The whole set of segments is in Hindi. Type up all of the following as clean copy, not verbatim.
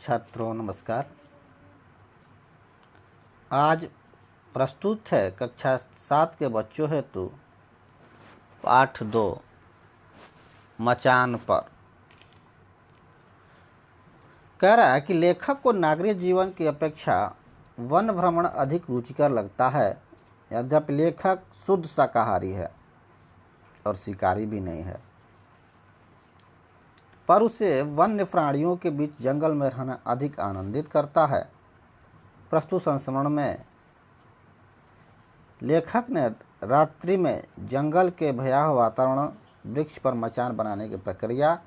छात्रों नमस्कार। आज प्रस्तुत है कक्षा 7 के बच्चों हेतु पाठ 2 मचान पर। कह रहा है कि लेखक को नागरिक जीवन की अपेक्षा वन भ्रमण अधिक रुचिकर लगता है। यद्यपि लेखक शुद्ध शाकाहारी है और शिकारी भी नहीं है, पर उसे वन्य प्राणियों के बीच जंगल में रहना अधिक आनंदित करता है। प्रस्तुत संस्मरण में लेखक ने रात्रि में जंगल के भयावह वातावरण, वृक्ष पर मचान बनाने की प्रक्रिया,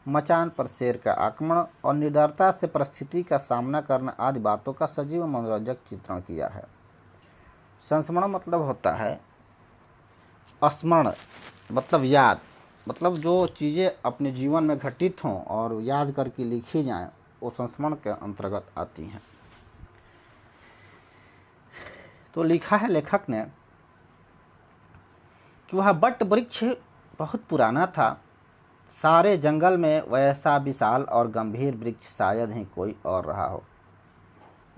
मचान पर शेर का आक्रमण और निडरता से परिस्थिति का सामना करना आदि बातों का सजीव मनोरंजक चित्रण किया है। संस्मरण मतलब होता है स्मरण, मतलब याद, मतलब जो चीज़ें अपने जीवन में घटित हों और याद करके लिखी जाएं, वो संस्मरण के अंतर्गत आती हैं। तो लिखा है लेखक ने कि वह बट वृक्ष बहुत पुराना था। सारे जंगल में वैसा विशाल और गंभीर वृक्ष शायद ही कोई और रहा हो।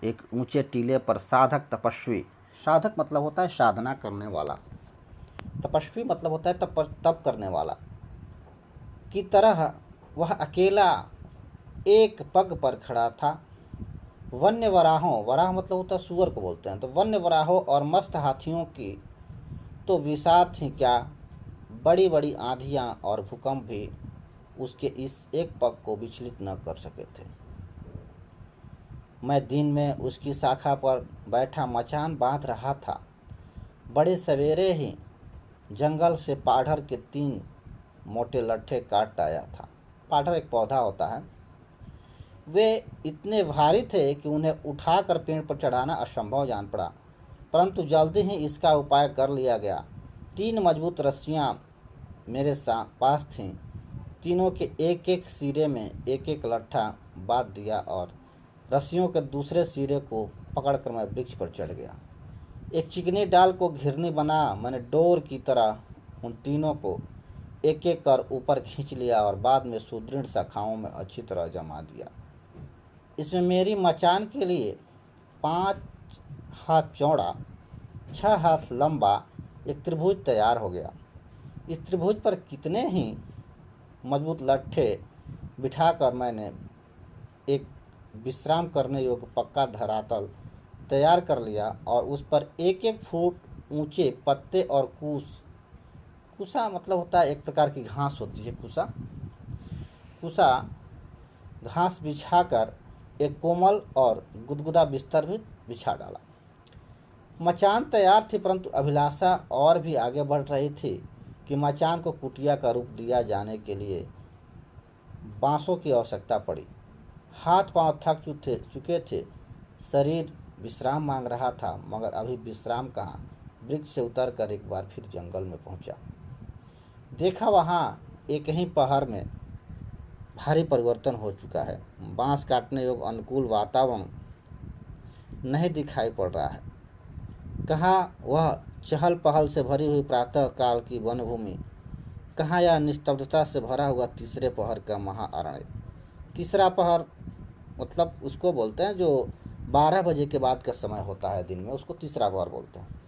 एक ऊंचे टीले पर साधक तपस्वी, साधक मतलब होता है साधना करने वाला, तपस्वी मतलब होता है तप करने वाला की तरह वह अकेला एक पग पर खड़ा था। वन्य वराहों, वराह मतलब होता है सुअर को बोलते हैं, तो वन्य वराहों और मस्त हाथियों की तो विषाद ही क्या, बड़ी बड़ी आंधियां और भूकंप भी उसके इस एक पग को विचलित न कर सके थे। मैं दिन में उसकी शाखा पर बैठा मचान बांध रहा था। बड़े सवेरे ही जंगल से पाढ़र के 3 मोटे लट्ठे काट आया था। पाढ़र एक पौधा होता है। वे इतने भारी थे कि उन्हें उठाकर पेड़ पर चढ़ाना असंभव जान पड़ा, परंतु जल्दी ही इसका उपाय कर लिया गया। 3 मजबूत रस्सियां मेरे पास थीं। तीनों के एक एक सिरे में एक एक लट्ठा बांध दिया और रस्सियों के दूसरे सिरे को पकड़कर मैं वृक्ष पर चढ़ गया। एक चिकनी डाल को घिरनी बना मैंने डोर की तरह उन तीनों को एक एक कर ऊपर खींच लिया और बाद में सुदृढ़ शाखाओं में अच्छी तरह जमा दिया। इसमें मेरी मचान के लिए 5 हाथ चौड़ा, 6 हाथ लंबा एक त्रिभुज तैयार हो गया। इस त्रिभुज पर कितने ही मजबूत लट्ठे बिठाकर मैंने एक विश्राम करने योग्य पक्का धरातल तैयार कर लिया और उस पर 1-1 फुट ऊंचे पत्ते और कुसा मतलब होता है एक प्रकार की घास होती है, कुसा घास बिछाकर एक कोमल और गुदगुदा बिस्तर भी बिछा डाला। मचान तैयार थी, परंतु अभिलाषा और भी आगे बढ़ रही थी कि मचान को कुटिया का रूप दिया जाने के लिए बांसों की आवश्यकता पड़ी। हाथ पांव थक चुके थे, शरीर विश्राम मांग रहा था, मगर अभी विश्राम कहाँ। वृक्ष से उतरकर एक बार फिर जंगल में पहुंचा। देखा वहाँ एक ही पहर में भारी परिवर्तन हो चुका है। बांस काटने योग्य अनुकूल वातावरण नहीं दिखाई पड़ रहा है। कहाँ वह चहल पहल से भरी हुई प्रातः काल की वनभूमि, कहाँ यह निस्तब्धता से भरा हुआ तीसरे पहर का महाअरण्य। तीसरा पहर मतलब उसको बोलते हैं जो 12 बजे के बाद का समय होता है दिन में, उसको तीसरा पहर बोलते हैं।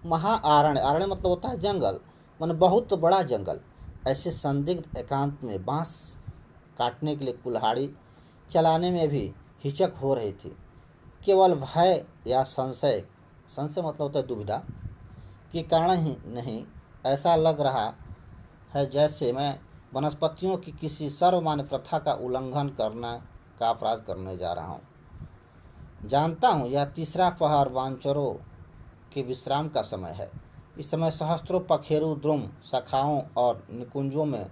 महाअरण्य, अरण्य मतलब होता है जंगल, माने बहुत बड़ा जंगल। ऐसे संदिग्ध एकांत में बांस काटने के लिए कुल्हाड़ी चलाने में भी हिचक हो रही थी। केवल भय या संशय मतलब होता है दुविधा के कारण ही नहीं, ऐसा लग रहा है जैसे मैं वनस्पतियों की किसी सर्वमान्य प्रथा का उल्लंघन करना का अपराध करने जा रहा हूँ। जानता हूँ यह तीसरा पहर वानचरों के विश्राम का समय है। इस समय सहस्त्रों पखेरु द्रुम शाखाओं और निकुंजों में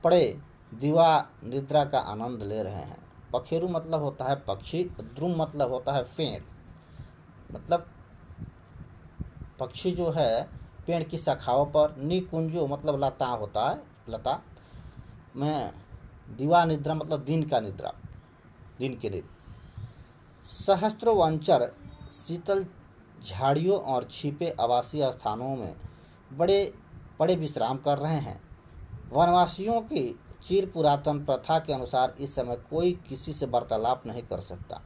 पड़े दिवा निद्रा का आनंद ले रहे हैं। पखेरु मतलब होता है पक्षी, द्रुम मतलब होता है पेड़, मतलब पक्षी जो है पेड़ की शाखाओं पर, निकुंजो मतलब लता होता है, लता में दिवा निद्रा मतलब दिन का निद्रा, दिन के लिए। सहस्त्रों वंचर शीतल झाड़ियों और छिपे आवासीय स्थानों में बड़े बड़े विश्राम कर रहे हैं। वनवासियों की चिर पुरातन प्रथा के अनुसार इस समय कोई किसी से वार्तालाप नहीं कर सकता,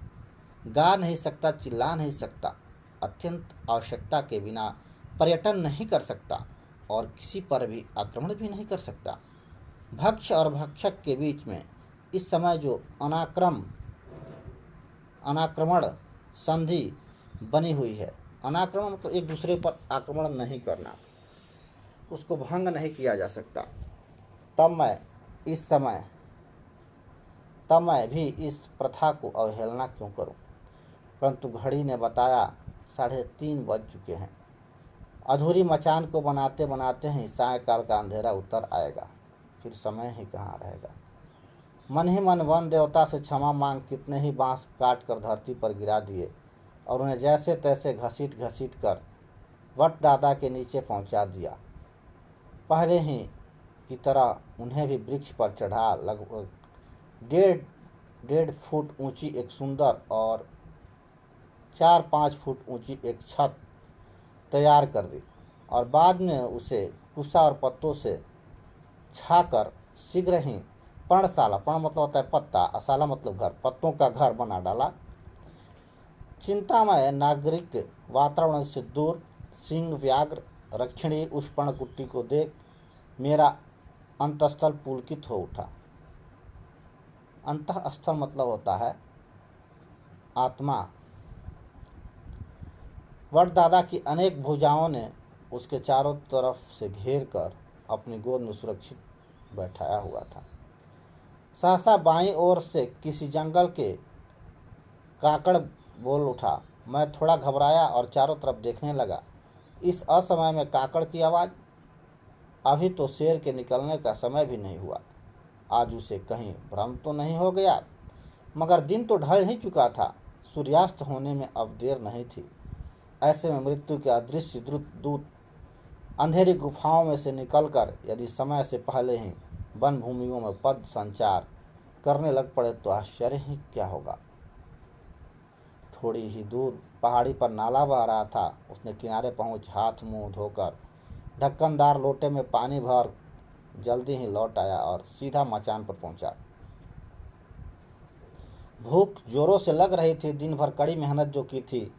गा नहीं सकता, चिल्ला नहीं सकता, अत्यंत आवश्यकता के बिना पर्यटन नहीं कर सकता और किसी पर भी आक्रमण भी नहीं कर सकता। भक्ष और भक्षक के बीच में इस समय जो अनाक्रमण संधि बनी हुई है, अनाक्रमण मतलब एक दूसरे पर आक्रमण नहीं करना, उसको भंग नहीं किया जा सकता। तब मैं भी इस प्रथा को अवहेलना क्यों करूं? परंतु घड़ी ने बताया 3:30 बज चुके हैं। अधूरी मचान को बनाते बनाते ही सायंकाल का अंधेरा उतर आएगा, फिर समय ही कहाँ रहेगा। मन ही मन वन देवता से क्षमा मांग कितने ही बांस काट कर धरती पर गिरा दिए और उन्हें जैसे तैसे घसीट घसीट कर वट दादा के नीचे पहुंचा दिया। पहले ही की तरह उन्हें भी वृक्ष पर चढ़ा लगभग 1.5 फुट ऊंची एक सुंदर और 4-5 फुट ऊंची एक छत तैयार कर दी और बाद में उसे कुसा और पत्तों से छाकर शीघ्र ही पर्णशाला, पर्ण मतलब होता है पत्ता, अशाला मतलब घर, पत्तों का घर बना डाला। चिंतामय नागरिक वातावरण से दूर सिंह व्याघ्र रक्षिणी उस पर्णकुटी को देख मेरा अंतस्थल पुलकित हो उठा। अंतःस्थल मतलब होता है आत्मा। वटदादा की अनेक भुजाओं ने उसके चारों तरफ से घेर कर अपनी गोद में सुरक्षित बैठाया हुआ था। सहसा बाईं ओर से किसी जंगल के काकड़ बोल उठा। मैं थोड़ा घबराया और चारों तरफ देखने लगा। इस असमय में काकड़ की आवाज़। अभी तो शेर के निकलने का समय भी नहीं हुआ। आज उसे कहीं भ्रम तो नहीं हो गया? मगर दिन तो ढल ही चुका था, सूर्यास्त होने में अब देर नहीं थी। ऐसे में मृत्यु के अदृश्य दूत अंधेरी गुफाओं में से निकलकर यदि समय से पहले ही वन भूमियों में पद संचार करने लग पड़े तो आश्चर्य ही क्या होगा। थोड़ी ही दूर पहाड़ी पर नाला बह रहा था। उसने किनारे पहुंच हाथ मुंह धोकर ढक्कनदार लोटे में पानी भर जल्दी ही लौट आया और सीधा मचान पर पहुंचा। भूख जोरों से लग रही थी। दिन भर कड़ी मेहनत जो की थी,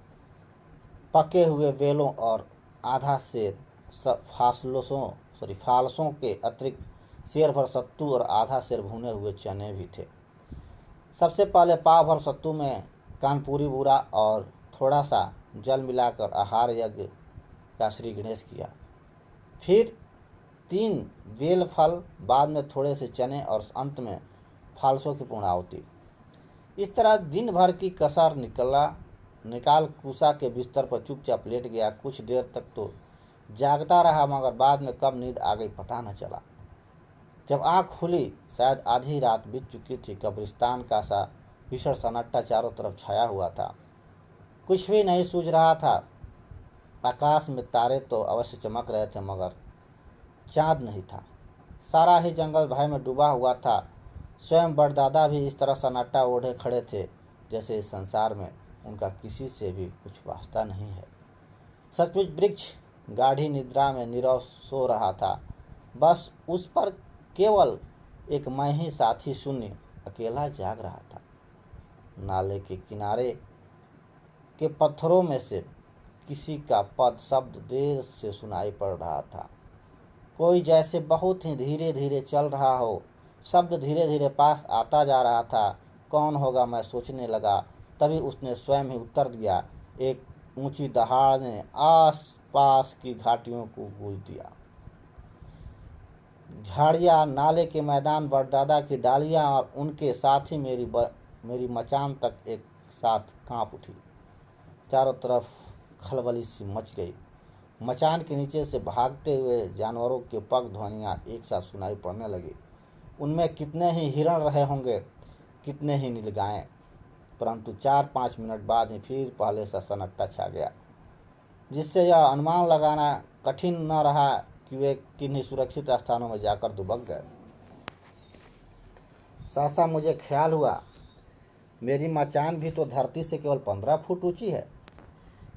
पके हुए बेलों और आधा सेर फालसों के अतिरिक्त सेर भर सत्तू और आधा सेर भुने हुए चने भी थे। सबसे पहले पाव भर सत्तू में कानपुरी बूरा और थोड़ा सा जल मिलाकर आहार यज्ञ का श्री गणेश किया। फिर 3 बेल फल, बाद में थोड़े से चने और अंत में फालसों की पूर्णाहुति। इस तरह दिन भर की कसर निकाल कुसा के बिस्तर पर चुपचाप लेट गया। कुछ देर तक तो जागता रहा, मगर बाद में कब नींद आ गई पता न चला। जब आँख खुली शायद आधी रात बीत चुकी थी। कब्रिस्तान का सा भीषण सन्नाटा चारों तरफ छाया हुआ था। कुछ भी नहीं सूझ रहा था। आकाश में तारे तो अवश्य चमक रहे थे, मगर चाँद नहीं था। सारा ही जंगल भय में डूबा हुआ था। स्वयं बड़दादा भी इस तरह सन्नाटा ओढ़े खड़े थे जैसे इस संसार में उनका किसी से भी कुछ वास्ता नहीं है। सचमुच वृक्ष गाढ़ी निद्रा में नीरव सो रहा था। बस उस पर केवल एक मैं ही साथी शून्य अकेला जाग रहा था। नाले के किनारे के पत्थरों में से किसी का पद शब्द देर से सुनाई पड़ रहा था। कोई जैसे बहुत ही धीरे धीरे चल रहा हो। शब्द धीरे धीरे पास आता जा रहा था। कौन होगा मैं सोचने लगा, तभी उसने स्वयं ही उत्तर दिया। एक ऊंची दहाड़ ने आस पास की घाटियों को गूंज दिया। झाड़ियाँ, नाले के मैदान, बड़दादा की डालियाँ और उनके साथ ही मेरी मचान तक एक साथ कांप उठी। चारों तरफ खलबली सी मच गई। मचान के नीचे से भागते हुए जानवरों के पग ध्वनियाँ एक साथ सुनाई पड़ने लगी। उनमें कितने ही हिरण रहे होंगे, कितने ही नीलगायें। परंतु 4-5 मिनट बाद ही फिर पहले सा सन्नाटा छा गया, जिससे यह अनुमान लगाना कठिन न रहा कि वे किन्हीं सुरक्षित स्थानों में जाकर दुबक गए। सहसा मुझे ख्याल हुआ, मेरी मचान भी तो धरती से केवल 15 फुट ऊंची है।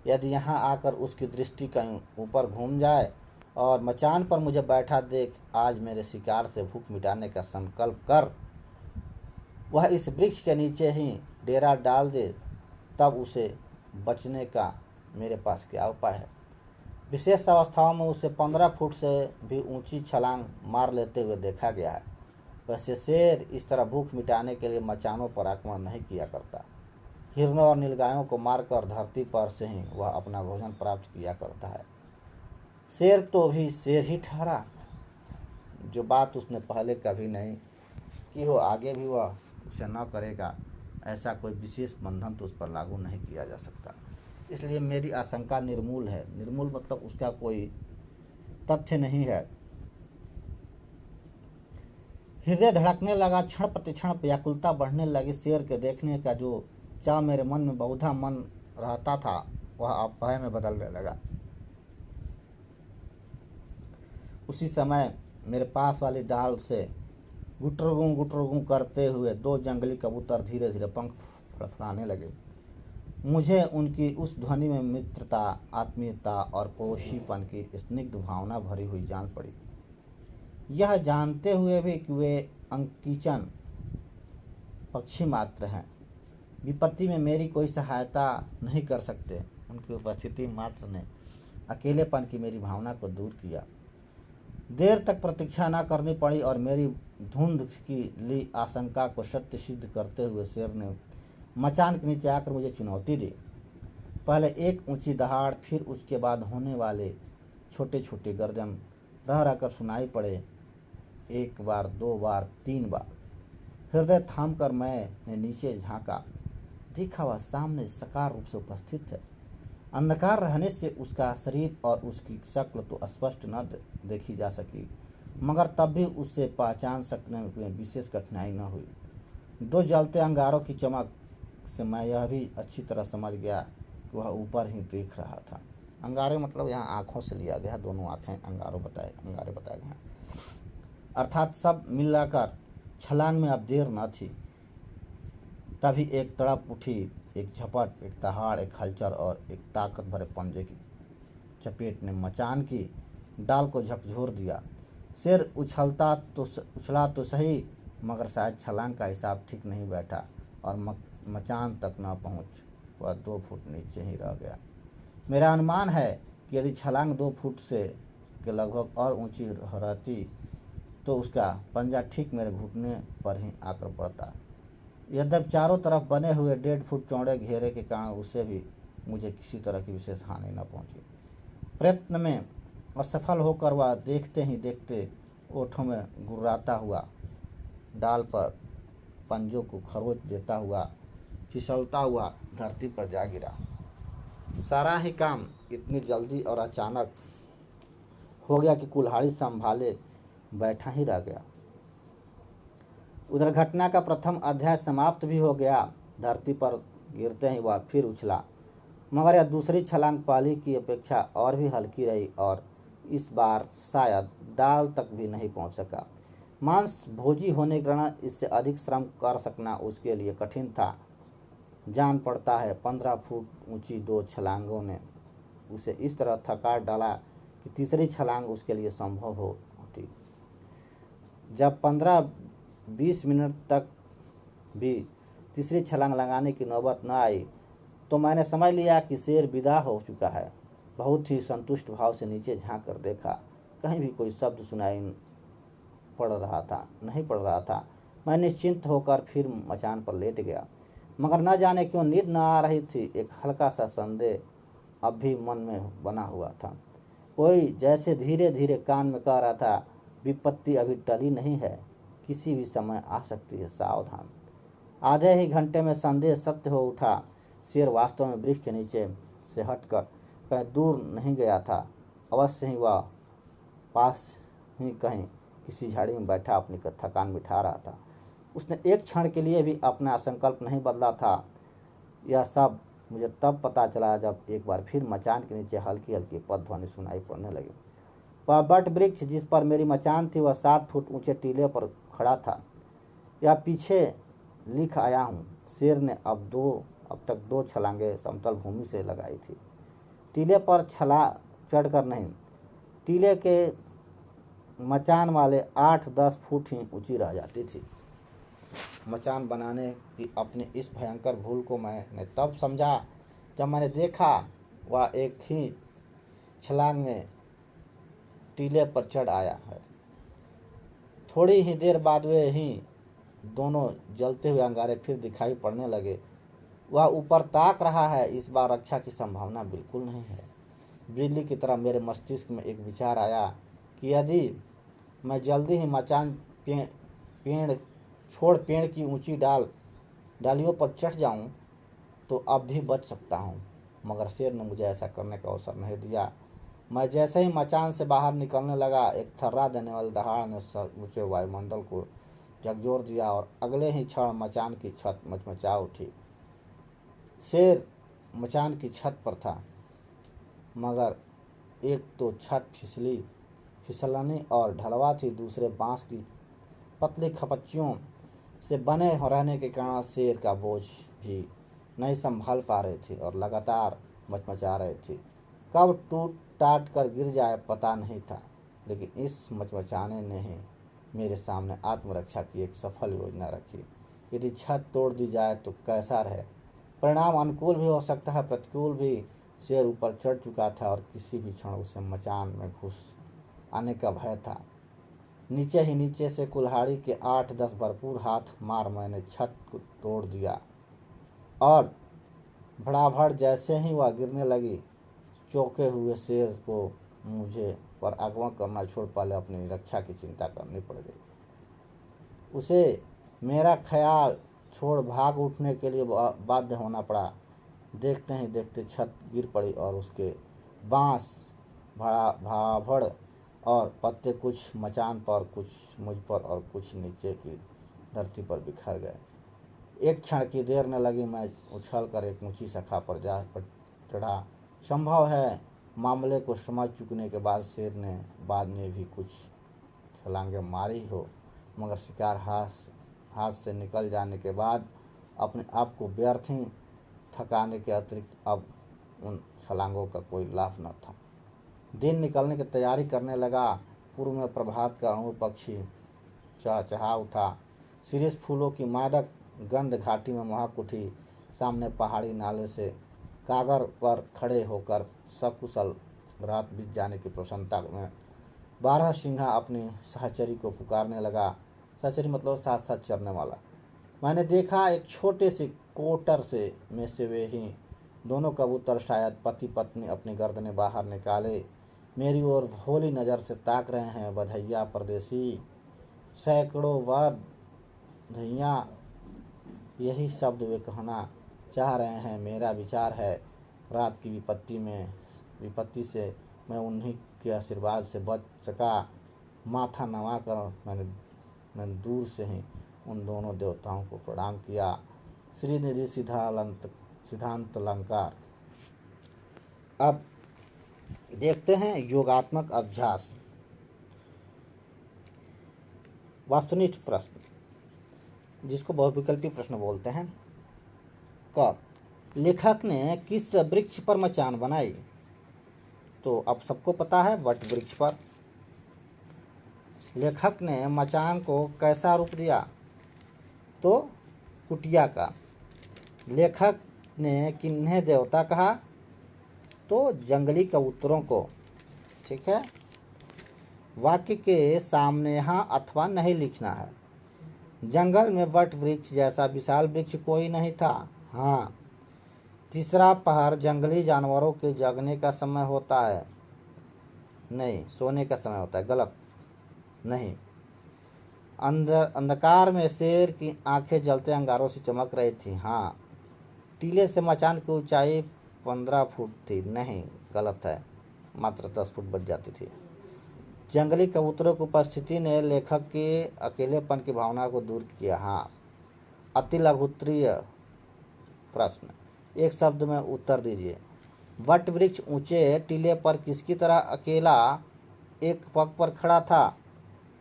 यदि यहाँ आकर उसकी दृष्टि कहीं ऊपर घूम जाए और मचान पर मुझे बैठा देख आज मेरे शिकार से भूख मिटाने का संकल्प कर वह इस वृक्ष के नीचे ही डेरा डाल दे, तब उसे बचने का मेरे पास क्या उपाय है। विशेष अवस्थाओं में उसे 15 फुट से भी ऊंची छलांग मार लेते हुए देखा गया है। वैसे शेर इस तरह भूख मिटाने के लिए मचानों पर आक्रमण नहीं किया करता। हिरणों और नीलगायों को मारकर धरती पर से ही वह अपना भोजन प्राप्त किया करता है। शेर तो भी शेर ही ठहरा, जो बात उसने पहले कभी नहीं की हो आगे भी वह उसे न करेगा, ऐसा कोई विशेष बंधन तो उस पर लागू नहीं किया जा सकता। इसलिए मेरी आशंका निर्मूल है। निर्मूल मतलब उसका कोई तथ्य नहीं है। हृदय धड़कने लगा, क्षण प्रतिक्षण व्याकुलता बढ़ने लगी। शेर के देखने का जो चाह मेरे मन में बहुधा मन रहता था वह अब भय में बदलने लगा। उसी समय मेरे पास वाली डाल से गुटरगूं करते हुए 2 जंगली कबूतर धीरे धीरे पंख फड़फड़ाने लगे। मुझे उनकी उस ध्वनि में मित्रता, आत्मीयता और पड़ोसीपन की स्निग्ध भावना भरी हुई जान पड़ी। यह जानते हुए भी कि वे अंकिचन पक्षी मात्र हैं, विपत्ति में मेरी कोई सहायता नहीं कर सकते, उनकी उपस्थिति मात्र ने अकेलेपन की मेरी भावना को दूर किया। देर तक प्रतीक्षा न करनी पड़ी और मेरी धुंध की ली आशंका को सत्य सिद्ध करते हुए शेर ने मचान के नीचे आकर मुझे चुनौती दी। पहले एक ऊंची दहाड़, फिर उसके बाद होने वाले छोटे छोटे गर्जन रह रहकर सुनाई पड़े। 1 बार, 2 बार, 3 बार। हृदय थाम कर मैंने नीचे झांका, देखा वह सामने साकार रूप से उपस्थित है। अंधकार रहने से उसका शरीर और उसकी शक्ल तो स्पष्ट न देखी जा सकी, मगर तब भी उससे पहचान सकने में विशेष कठिनाई न हुई। 2 जलते अंगारों की चमक से मैं यह भी अच्छी तरह समझ गया कि वह ऊपर ही देख रहा था। अंगारे मतलब यहाँ आँखों से लिया गया, दोनों आँखें अंगारे बताए गए हैं। अर्थात सब मिलाकर छलांग में अब देर न थी। तभी एक तड़प उठी, एक झपट, एक दहाड़, एक हलचल और एक ताकत भरे पंजे की चपेट ने मचान की डाल को झकझोर दिया। शेर उछला तो सही, मगर शायद छलांग का हिसाब ठीक नहीं बैठा और मचान तक न पहुंच वह 2 फुट नीचे ही रह गया। मेरा अनुमान है कि यदि छलांग 2 फुट से के लगभग और ऊंची रहती तो उसका पंजा ठीक मेरे घुटने पर ही आकर पड़ता। यद्यपि चारों तरफ बने हुए 1.5 फुट चौड़े घेरे के कारण उसे भी मुझे किसी तरह की विशेष हानि न पहुंची। प्रयत्न में असफल होकर वह देखते ही देखते ओठों में गुर्राता हुआ डाल पर पंजों को खरोच देता हुआ फिसलता हुआ धरती पर जा गिरा। सारा ही काम इतनी जल्दी और अचानक हो गया कि कुल्हाड़ी संभाले बैठा ही रह गया। उधर घटना का प्रथम अध्याय समाप्त भी हो गया। धरती पर गिरते ही वह फिर उछला, मगर यह दूसरी छलांग पहली की अपेक्षा और भी हल्की रही और इस बार शायद डाल तक भी नहीं पहुंच सका। मांस भोजी होने के कारण इससे अधिक श्रम कर सकना उसके लिए कठिन था। जान पड़ता है 15 फुट ऊंची 2 छलांगों ने उसे इस तरह थका डाला कि तीसरी छलांग उसके लिए संभव हो उठी। जब 15-20 मिनट तक भी तीसरी छलांग लगाने की नौबत न आई तो मैंने समझ लिया कि शेर विदा हो चुका है। बहुत ही संतुष्ट भाव से नीचे झांक कर देखा, कहीं भी कोई शब्द सुनाई नहीं पड़ रहा था। मैं निश्चिंत होकर फिर मचान पर लेट गया, मगर न जाने क्यों नींद न आ रही थी। एक हल्का सा संदेह अब भी मन में बना हुआ था। कोई जैसे धीरे धीरे कान में कह रहा था, विपत्ति अभी टली नहीं है, किसी भी समय आ सकती है, सावधान। आधे ही घंटे में संदेह सत्य हो उठा। शेर वास्तव में वृक्ष के नीचे से हटकर कहीं दूर नहीं गया था। अवश्य ही वह पास ही कहीं किसी झाड़ी में बैठा अपनी थकान मिटा रहा था। उसने एक क्षण के लिए भी अपना संकल्प नहीं बदला था। यह सब मुझे तब पता चला जब एक बार फिर मचान के नीचे हल्की हल्की पदध्वनि सुनाई पड़ने लगी। वह बट वृक्ष जिस पर मेरी मचान थी वह 7 फुट ऊंचे टीले पर खड़ा था। यह पीछे लिख आया हूँ। शेर ने अब तक 2 छलांगे समतल भूमि से लगाई थी। टीले पर चढ़कर नहीं, टीले के मचान वाले 8-10 फुट ही ऊंची रह जाती थी। मचान बनाने की अपनी इस भयंकर भूल को मैंने तब समझा जब मैंने देखा वह एक ही छलांग में टीले पर चढ़ आया है। थोड़ी ही देर बाद वे ही दोनों जलते हुए अंगारे फिर दिखाई पड़ने लगे। वह ऊपर ताक रहा है। इस बार रक्षा की संभावना बिल्कुल नहीं है। बिजली की तरह मेरे मस्तिष्क में एक विचार आया कि यदि मैं जल्दी ही मचान पेड़ छोड़ पेड़ की ऊंची डालियों पर चढ़ जाऊं तो अब भी बच सकता हूं, मगर शेर ने मुझे ऐसा करने का अवसर नहीं दिया। मैं जैसे ही मचान से बाहर निकलने लगा, एक थर्रा देने वाली दहाड़ ने ऊंचे वायुमंडल को झकझोर दिया और अगले ही क्षण मचान की छत मचमचा उठी। शेर मचान की छत पर था, मगर एक तो छत फिसलनी और ढलवा थी, दूसरे बांस की पतली खपच्चियों से बने रहने के कारण शेर का बोझ भी नहीं संभाल पा रही थी और लगातार मचमचा रही थी। कब टूट टाट कर गिर जाए पता नहीं था, लेकिन इस मचमचाने ने ही मेरे सामने आत्मरक्षा की एक सफल योजना रखी। यदि छत तोड़ दी जाए तो कैसा रहे? परिणाम अनुकूल भी हो सकता है, प्रतिकूल भी। शेर ऊपर चढ़ चुका था और किसी भी क्षण उसे मचान में घुस आने का भय था। नीचे ही नीचे से कुल्हाड़ी के 8-10 भरपूर हाथ मार मैंने छत को तोड़ दिया और भड़ाभड़ जैसे ही वह गिरने लगी, चौंके हुए शेर को मुझे पर आगमन करना छोड़ पहले अपनी रक्षा की चिंता करनी पड़ गई। उसे मेरा ख्याल छोड़ भाग उठने के लिए बाध्य होना पड़ा। देखते ही देखते छत गिर पड़ी और उसके बांस भाभड़ और पत्ते कुछ मचान पर, कुछ मुझ पर और कुछ नीचे की धरती पर बिखर गए। एक क्षण की देर न लगी, मैं उछल कर एक ऊंची शाखा पर जा चढ़ा। संभव है मामले को समझ चुकने के बाद शेर ने बाद में भी कुछ छलांगे मारी हो, मगर शिकार हाथ से निकल जाने के बाद अपने आप को व्यर्थ ही थकाने के अतिरिक्त अब उन छलांगों का कोई लाभ न था। दिन निकलने की तैयारी करने लगा। पूर्व में प्रभात का अणु पक्षी चहचहा उठा। शिरीष फूलों की मादक गंध घाटी में महक उठी। सामने पहाड़ी नाले से कागर पर खड़े होकर सकुशल रात बीत जाने की प्रसन्नता में 12 सिंहा अपनी सहचरी को पुकारने लगा। सहचरी मतलब साथ साथ चरने वाला। मैंने देखा एक छोटे से कोटर में से वे ही दोनों कबूतर, शायद पति पत्नी, अपनी गर्दनें बाहर निकाले मेरी ओर भोली नज़र से ताक रहे हैं। बधैया परदेसी, सैकड़ों बार धैया, यही शब्द वे कहना चाह रहे हैं। मेरा विचार है रात की विपत्ति से मैं उन्हीं के आशीर्वाद से बच सका। माथा नवा कर मैंने दूर से ही उन दोनों देवताओं को प्रणाम किया। श्रीनिधि सिद्धांत अलंकार। अब देखते हैं योगात्मक अभ्यास। वस्तुनिष्ठ प्रश्न, जिसको बहुविकल्पी प्रश्न बोलते हैं। क, लेखक ने किस वृक्ष पर मचान बनाई? तो अब सबको पता है, वट वृक्ष पर। लेखक ने मचान को कैसा रूप दिया? तो कुटिया का। लेखक ने किन्हें देवता कहा? तो जंगली कबूतरों को। ठीक है। वाक्य के सामने हाँ अथवा नहीं लिखना है। जंगल में वट वृक्ष जैसा विशाल वृक्ष कोई नहीं था। हाँ। तीसरा पहर जंगली जानवरों के जगने का समय होता है। नहीं, सोने का समय होता है। गलत। नहीं। अंधकार में शेर की आंखें जलते अंगारों से चमक रही थी। हाँ। टीले से मचान की ऊंचाई 15 फुट थी। नहीं, गलत है, मात्र 10 फुट बच जाती थी। जंगली कबूतरों की उपस्थिति ने लेखक के अकेलेपन की भावना को दूर किया। हाँ। अति लघुत्तरीय प्रश्न, एक शब्द में उत्तर दीजिए। वट वृक्ष ऊंचे टीले पर किसकी तरह अकेला एक पग पर खड़ा था?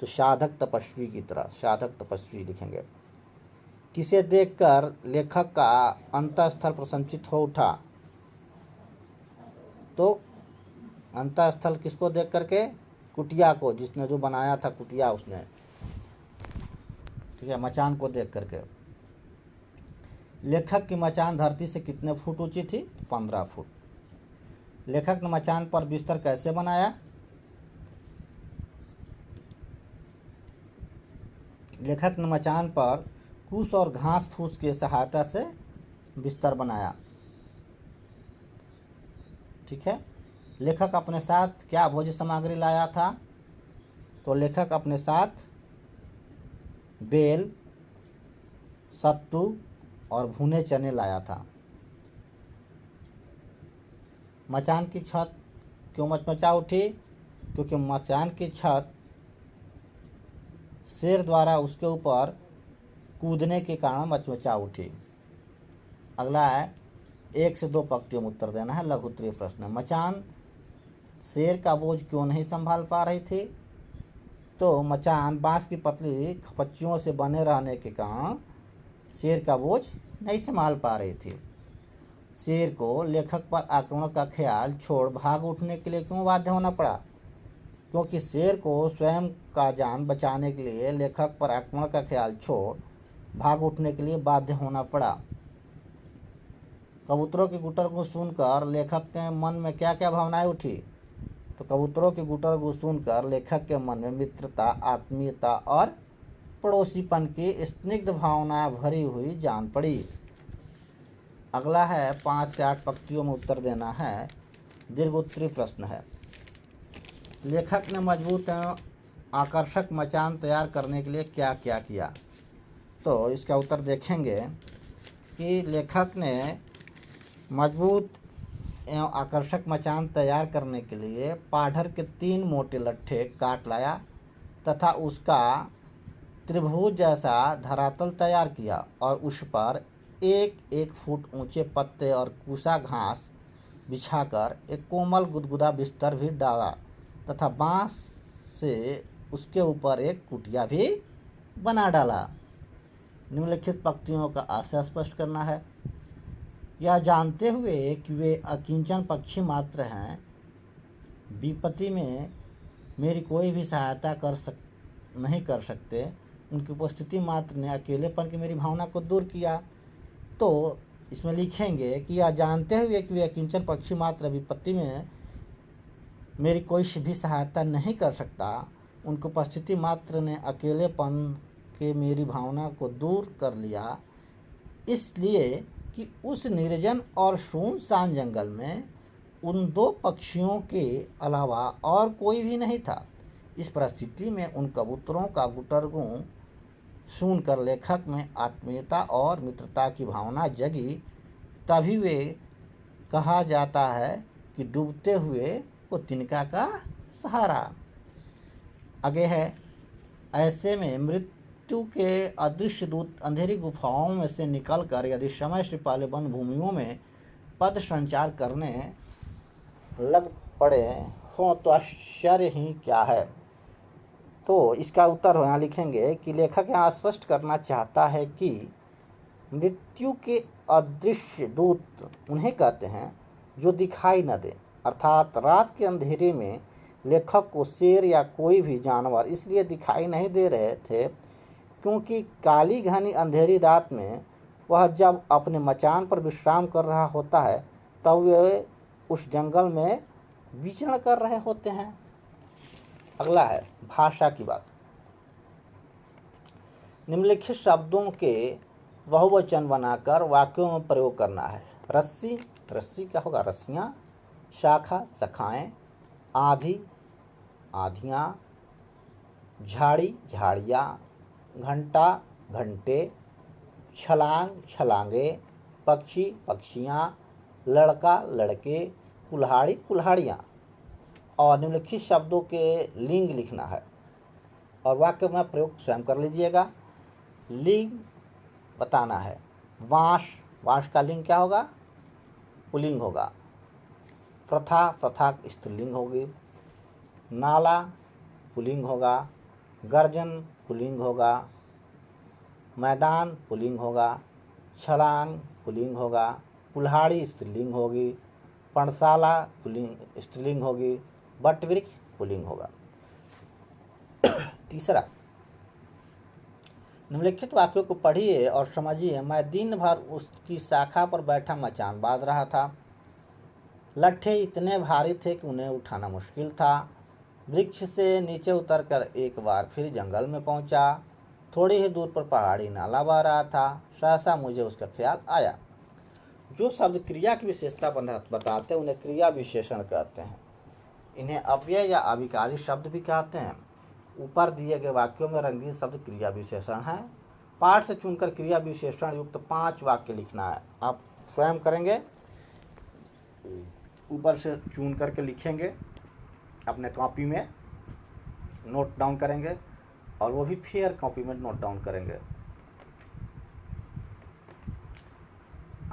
तो साधक तपस्वी की तरह। साधक तपस्वी लिखेंगे। किसे देखकर लेखक का अंतःस्थल प्रसन्नचित हो उठा? तो अंतःस्थल किसको देख करके? कुटिया को, जिसने जो बनाया था कुटिया उसने, ठीक है, मचान को देख करके। लेखक की मचान धरती से कितने फुट ऊंची थी? 15 फुट। लेखक ने मचान पर बिस्तर कैसे बनाया? लेखक ने मचान पर कुश और घास फूस की सहायता से बिस्तर बनाया, ठीक है। लेखक अपने साथ क्या भोज्य सामग्री लाया था? तो लेखक अपने साथ बेल, सत्तू और भुने चने लाया था। मचान की छत क्यों मचमचा उठी? क्योंकि मचान की छत शेर द्वारा उसके ऊपर कूदने के कारण मचमचा उठी। अगला है, 1 से 2 पंक्तियों में उत्तर देना है, लघु उत्तरीय प्रश्न। मचान शेर का बोझ क्यों नहीं संभाल पा रही थी? तो मचान बांस की पतली खपच्चियों से बने रहने के कारण शेर का बोझ नहीं संभाल पा रही थी। शेर को लेखक पर आक्रमण का ख्याल छोड़ भाग उठने के लिए क्यों बाध्य होना पड़ा? क्योंकि शेर को स्वयं का जान बचाने के लिए लेखक पर आक्रमण का ख्याल छोड़ भाग उठने के लिए बाध्य होना पड़ा। कबूतरों की गुटर को सुनकर लेखक के मन में क्या क्या भावनाएं उठी? तो कबूतरों की गुटर को सुनकर लेखक के मन में मित्रता, आत्मीयता और पड़ोसीपन की स्निग्ध भावना भरी हुई जान पड़ी। अगला है, 5 से 8 पंक्तियों में उत्तर देना है, दीर्घ उत्तरीय प्रश्न है। लेखक ने मजबूत एवं आकर्षक मचान तैयार करने के लिए क्या क्या किया? तो इसका उत्तर देखेंगे कि लेखक ने मजबूत एवं आकर्षक मचान तैयार करने के लिए पाढ़र के 3 मोटे लट्ठे काट लाया तथा उसका त्रिभुज जैसा धरातल तैयार किया और उस पर 1-1 फुट ऊंचे पत्ते और कूसा घास बिछाकर एक कोमल गुदगुदा बिस्तर भी डाला तथा बांस से उसके ऊपर एक कुटिया भी बना डाला। निम्नलिखित पंक्तियों का आशय स्पष्ट करना है। यह जानते हुए कि वे अकिंचन पक्षी मात्र हैं, विपत्ति में मेरी कोई भी सहायता नहीं कर सकते, उनकी उपस्थिति मात्र ने अकेलेपन की मेरी भावना को दूर किया। तो इसमें लिखेंगे कि यह जानते हुए कि वे अकिंचन पक्षी मात्र विपत्ति में मेरी कोई भी सहायता नहीं कर सकता, उनकी उपस्थिति मात्र ने अकेलेपन के मेरी भावना को दूर कर लिया, इसलिए कि उस निर्जन और सुनसान जंगल में उन 2 पक्षियों के अलावा और कोई भी नहीं था। इस परिस्थिति में उन कबूतरों का गुटरगू सुनकर लेखक में आत्मीयता और मित्रता की भावना जगी, तभी वे कहा जाता है कि डूबते हुए को तिनका का सहारा। आगे है, ऐसे में मृत्यु के अदृश्य दूत अंधेरी गुफाओं में से निकलकर यदि समय से पहले वन भूमियों में पद संचार करने लग पड़े हों तो आश्चर्य ही क्या है। तो इसका उत्तर यहाँ लिखेंगे कि लेखक यहाँ स्पष्ट करना चाहता है कि मृत्यु के अदृश्य दूत उन्हें कहते हैं जो दिखाई न दे, अर्थात रात के अंधेरे में लेखक को शेर या कोई भी जानवर इसलिए दिखाई नहीं दे रहे थे क्योंकि काली घनी अंधेरी रात में वह जब अपने मचान पर विश्राम कर रहा होता है तब वे उस जंगल में विचरण कर रहे होते हैं। अगला है, भाषा की बात। निम्नलिखित शब्दों के बहुवचन बनाकर वाक्यों में प्रयोग करना है। रस्सी, रस्सी क्या होगा? रस्सियाँ। शाखा, शाखाएँ। आधी, आधियाँ। झाड़ी, झाड़ियाँ। घंटा, घंटे। छलांग, छलांगे। पक्षी, पक्षियाँ। लड़का, लड़के। कुल्हाड़ी, कुल्हाड़ियाँ। और निम्नलिखित शब्दों के लिंग लिखना है और वाक्य में प्रयोग स्वयं कर लीजिएगा। लिंग बताना है। वांस, वांस का लिंग क्या होगा? पुल्लिंग होगा। प्रथा, प्रथा स्त्रीलिंग होगी। नाला पुल्लिंग होगा। गर्जन पुल्लिंग होगा। मैदान पुल्लिंग होगा। छलांग पुल्लिंग होगा। कुल्हाड़ी स्त्रीलिंग होगी। पर्णशाला पुल्लिंग स्त्रीलिंग होगी, वट वृक्ष पुल्लिंग होगा। तीसरा, निम्नलिखित वाक्यों को पढ़िए और समझिए। मैं दिन भर उसकी शाखा पर बैठा मचान बांध रहा था। लट्ठे इतने भारी थे कि उन्हें उठाना मुश्किल था। वृक्ष से नीचे उतरकर एक बार फिर जंगल में पहुंचा। थोड़ी ही दूर पर पहाड़ी नाला बह रहा था। सहसा मुझे उसका ख्याल आया। जो शब्द क्रिया की विशेषता बताते हैं उन्हें क्रिया विशेषण कहते हैं। इन्हें अव्यय या अभिकारी शब्द भी कहते हैं। ऊपर दिए गए वाक्यों में रंगीन शब्द क्रिया विशेषण है। पाठ से चुनकर क्रिया विशेषण युक्त 5 वाक्य लिखना है। आप स्वयं करेंगे, ऊपर से चुन करके लिखेंगे, अपने कॉपी में नोट डाउन करेंगे और वो भी फेयर कॉपी में नोट डाउन करेंगे।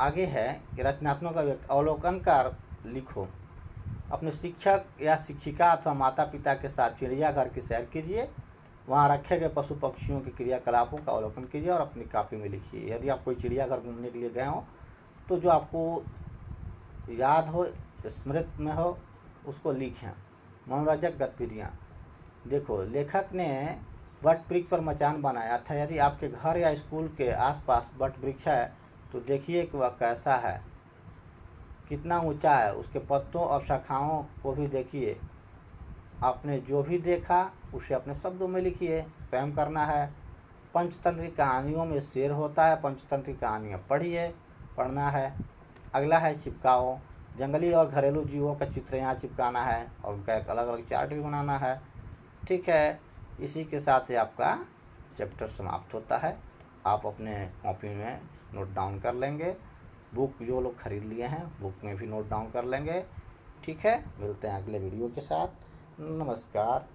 आगे है कि रचनात्मक अवलोकन कर लिखो। अपने शिक्षक या शिक्षिका अथवा माता पिता के साथ चिड़ियाघर की सैर कीजिए। वहाँ रखे गए पशु पक्षियों के क्रियाकलापों का अवलोकन कीजिए और अपनी कॉपी में लिखिए। यदि आप कोई चिड़ियाघर घूमने के लिए गए हो तो जो आपको याद हो, स्मृति में हो, उसको लिखें। मनोरंजक गतिविधियाँ देखो, लेखक ने वट वृक्ष पर मचान बनाया था। यदि आपके घर या स्कूल के आसपास वट वृक्ष है तो देखिए कि वह कैसा है, कितना ऊंचा है, उसके पत्तों और शाखाओं को भी देखिए। आपने जो भी देखा उसे अपने शब्दों में लिखिए। स्वयं करना है। पंचतंत्र कहानियों में शेर होता है। पंचतंत्र कहानियाँ पढ़ना है। अगला है चिपकाओ। जंगली और घरेलू जीवों का चित्र यहाँ चिपकाना है और उनका एक अलग अलग चार्ट भी बनाना है। ठीक है, इसी के साथ ही आपका चैप्टर समाप्त होता है। आप अपने कॉपी में नोट डाउन कर लेंगे। बुक जो लोग खरीद लिए हैं बुक में भी नोट डाउन कर लेंगे। ठीक है, मिलते हैं अगले वीडियो के साथ। नमस्कार।